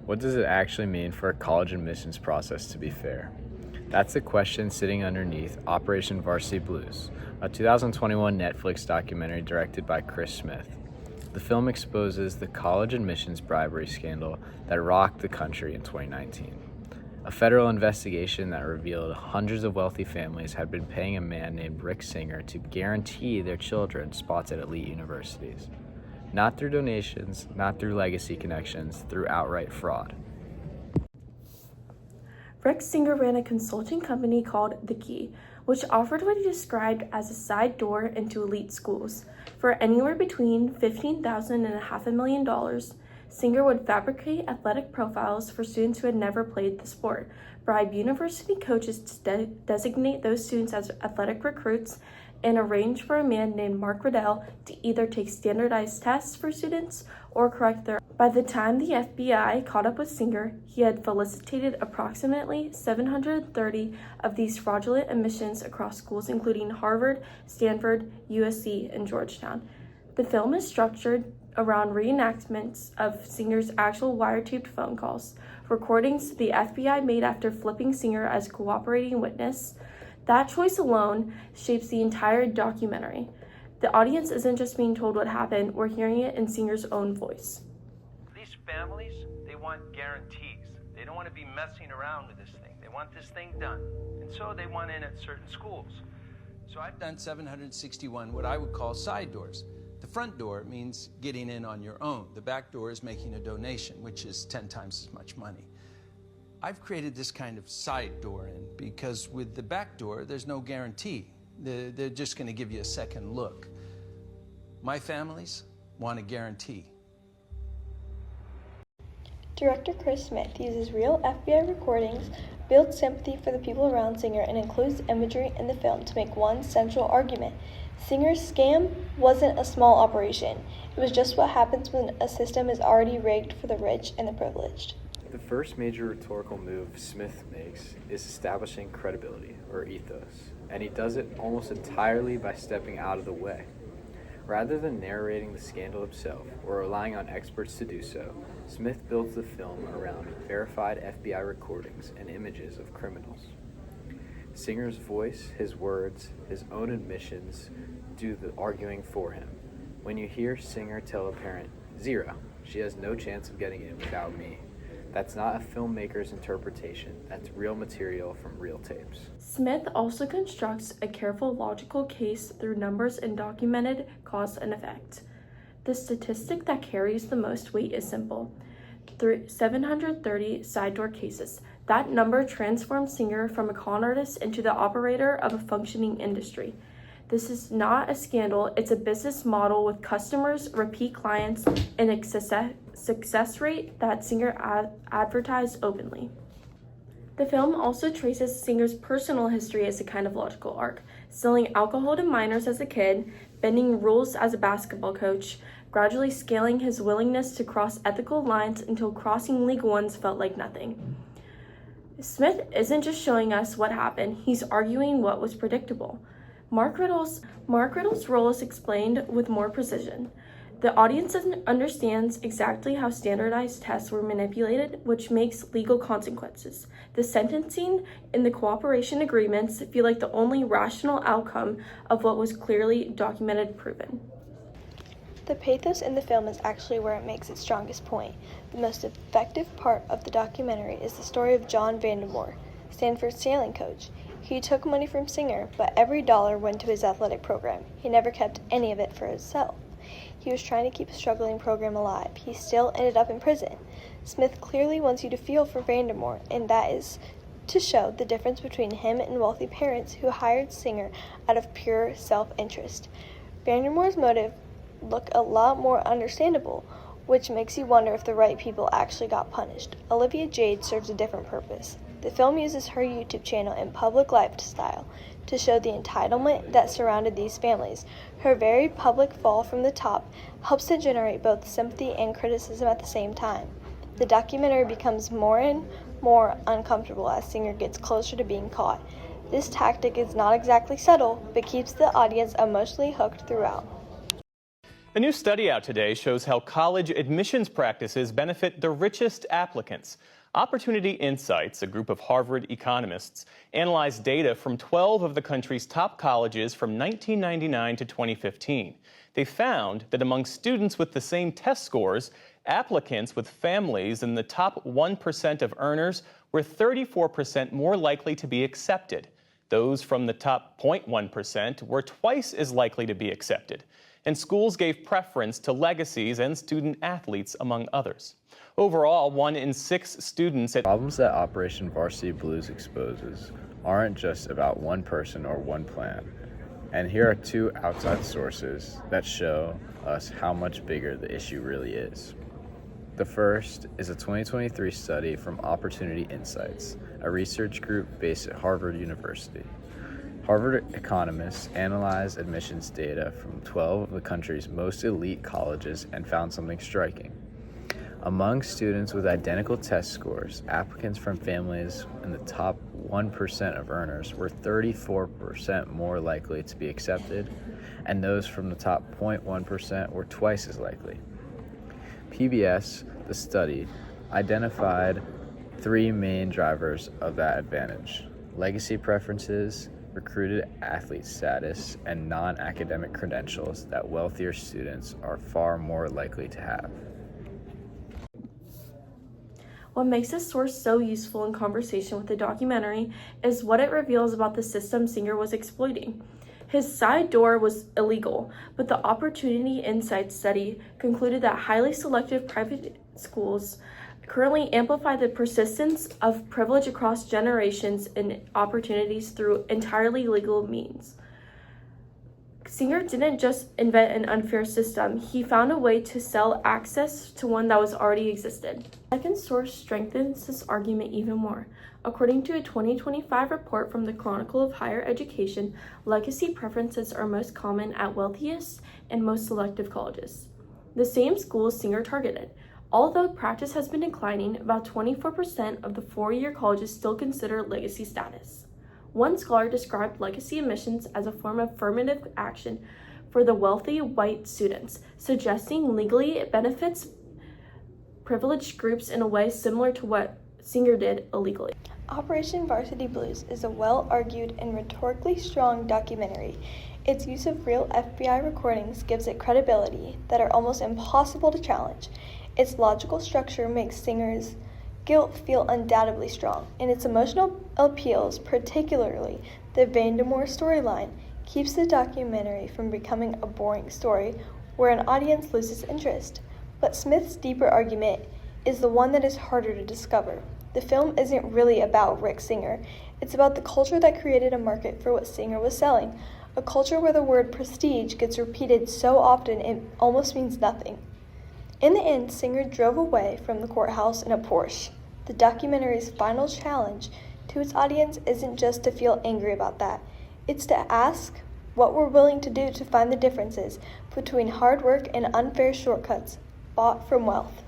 What does it actually mean for a college admissions process to be fair? That's the question sitting underneath Operation Varsity Blues, a 2021 Netflix documentary directed by Chris Smith. The film exposes the college admissions bribery scandal that rocked the country in 2019. A federal investigation that revealed hundreds of wealthy families had been paying a man named Rick Singer to guarantee their children spots at elite universities. Not through donations, not through legacy connections, through outright fraud. Rick Singer ran a consulting company called The Key, which offered what he described as a side door into elite schools. For anywhere between $15,000 and $500,000, Singer would fabricate athletic profiles for students who had never played the sport, bribe university coaches to designate those students as athletic recruits, and arrange for a man named Mark Riddell to either take standardized tests for students or correct their. By the time the FBI caught up with Singer, he had felicitated approximately 730 of these fraudulent admissions across schools including Harvard, Stanford, USC, and Georgetown. The film is structured around reenactments of Singer's actual wire-taped phone calls, recordings the FBI made after flipping Singer as cooperating witness. That choice alone shapes the entire documentary. The audience isn't just being told what happened, we're hearing it in Singer's own voice. These families, they want guarantees. They don't want to be messing around with this thing. They want this thing done. And so they want in at certain schools. So I've done 761 what I would call side doors. The front door means getting in on your own. The back door is making a donation, which is 10 times as much money. I've created this kind of side door in because with the back door, there's no guarantee. They're just going to give you a second look. My families want a guarantee. Director Chris Smith uses real FBI recordings, builds sympathy for the people around Singer, and includes imagery in the film to make one central argument. Singer's scam wasn't a small operation. It was just what happens when a system is already rigged for the rich and the privileged. The first major rhetorical move Smith makes is establishing credibility, or ethos, and he does it almost entirely by stepping out of the way. Rather than narrating the scandal himself, or relying on experts to do so, Smith builds the film around verified FBI recordings and images of criminals. Singer's voice, his words, his own admissions do the arguing for him. When you hear Singer tell a parent, "Zero, she has no chance of getting in without me," that's not a filmmaker's interpretation. That's real material from real tapes. Smith also constructs a careful logical case through numbers and documented cause and effect. The statistic that carries the most weight is simple. 730 side door cases. That number transformed Singer from a con artist into the operator of a functioning industry. This is not a scandal, it's a business model with customers, repeat clients, and a success rate that Singer advertised openly. The film also traces Singer's personal history as a kind of logical arc, selling alcohol to minors as a kid, bending rules as a basketball coach, gradually scaling his willingness to cross ethical lines until crossing legal ones felt like nothing. Smith isn't just showing us what happened, he's arguing what was predictable. Mark Riddle's role is explained with more precision. The audience understands exactly how standardized tests were manipulated, which makes legal consequences. The sentencing and the cooperation agreements feel like the only rational outcome of what was clearly documented proven. The pathos in the film is actually where it makes its strongest point. The most effective part of the documentary is the story of John Vandermoor, Stanford's sailing coach. He took money from Singer, but every dollar went to his athletic program. He never kept any of it for himself. He was trying to keep a struggling program alive. He still ended up in prison. Smith clearly wants you to feel for Vandermoor, and that is to show the difference between him and wealthy parents who hired Singer out of pure self-interest. Vandermoor's motive look a lot more understandable, which makes you wonder if the right people actually got punished. Olivia Jade serves a different purpose. The film uses her YouTube channel and public lifestyle to show the entitlement that surrounded these families. Her very public fall from the top helps to generate both sympathy and criticism at the same time. The documentary becomes more and more uncomfortable as Singer gets closer to being caught. This tactic is not exactly subtle, but keeps the audience emotionally hooked throughout. A new study out today shows how college admissions practices benefit the richest applicants. Opportunity Insights, a group of Harvard economists, analyzed data from 12 of the country's top colleges from 1999 to 2015. They found that among students with the same test scores, applicants with families in the top 1% of earners were 34% more likely to be accepted. Those from the top 0.1% were twice as likely to be accepted. And schools gave preference to legacies and student athletes, among others. Overall, 1 in 6 students at Problems that Operation Varsity Blues exposes aren't just about one person or one plan. And here are 2 outside sources that show us how much bigger the issue really is. The first is a 2023 study from Opportunity Insights, a research group based at Harvard University. Harvard economists analyzed admissions data from 12 of the country's most elite colleges and found something striking. Among students with identical test scores, applicants from families in the top 1% of earners were 34% more likely to be accepted, and those from the top 0.1% were twice as likely. PBS, the study, identified 3 main drivers of that advantage: legacy preferences, recruited athlete status, and non-academic credentials that wealthier students are far more likely to have. What makes this source so useful in conversation with the documentary is what it reveals about the system Singer was exploiting. His side door was illegal, but the Opportunity Insights study concluded that highly selective private schools currently amplify the persistence of privilege across generations and opportunities through entirely legal means. Singer didn't just invent an unfair system, he found a way to sell access to one that was already existed. The second source strengthens this argument even more. According to a 2025 report from the Chronicle of Higher Education, legacy preferences are most common at wealthiest and most selective colleges, the same schools Singer targeted. Although practice has been declining, about 24% of the 4-year colleges still consider legacy status. One scholar described legacy admissions as a form of affirmative action for the wealthy white students, suggesting legally it benefits privileged groups in a way similar to what Singer did illegally. Operation Varsity Blues is a well-argued and rhetorically strong documentary. Its use of real FBI recordings gives it credibility that are almost impossible to challenge. Its logical structure makes Singer's guilt feel undoubtedly strong, and its emotional appeals, particularly the Vandermoor storyline, keeps the documentary from becoming a boring story where an audience loses interest. But Smith's deeper argument is the one that is harder to discover. The film isn't really about Rick Singer. It's about the culture that created a market for what Singer was selling, a culture where the word prestige gets repeated so often it almost means nothing. In the end, Singer drove away from the courthouse in a Porsche. The documentary's final challenge to its audience isn't just to feel angry about that. It's to ask what we're willing to do to find the differences between hard work and unfair shortcuts bought from wealth.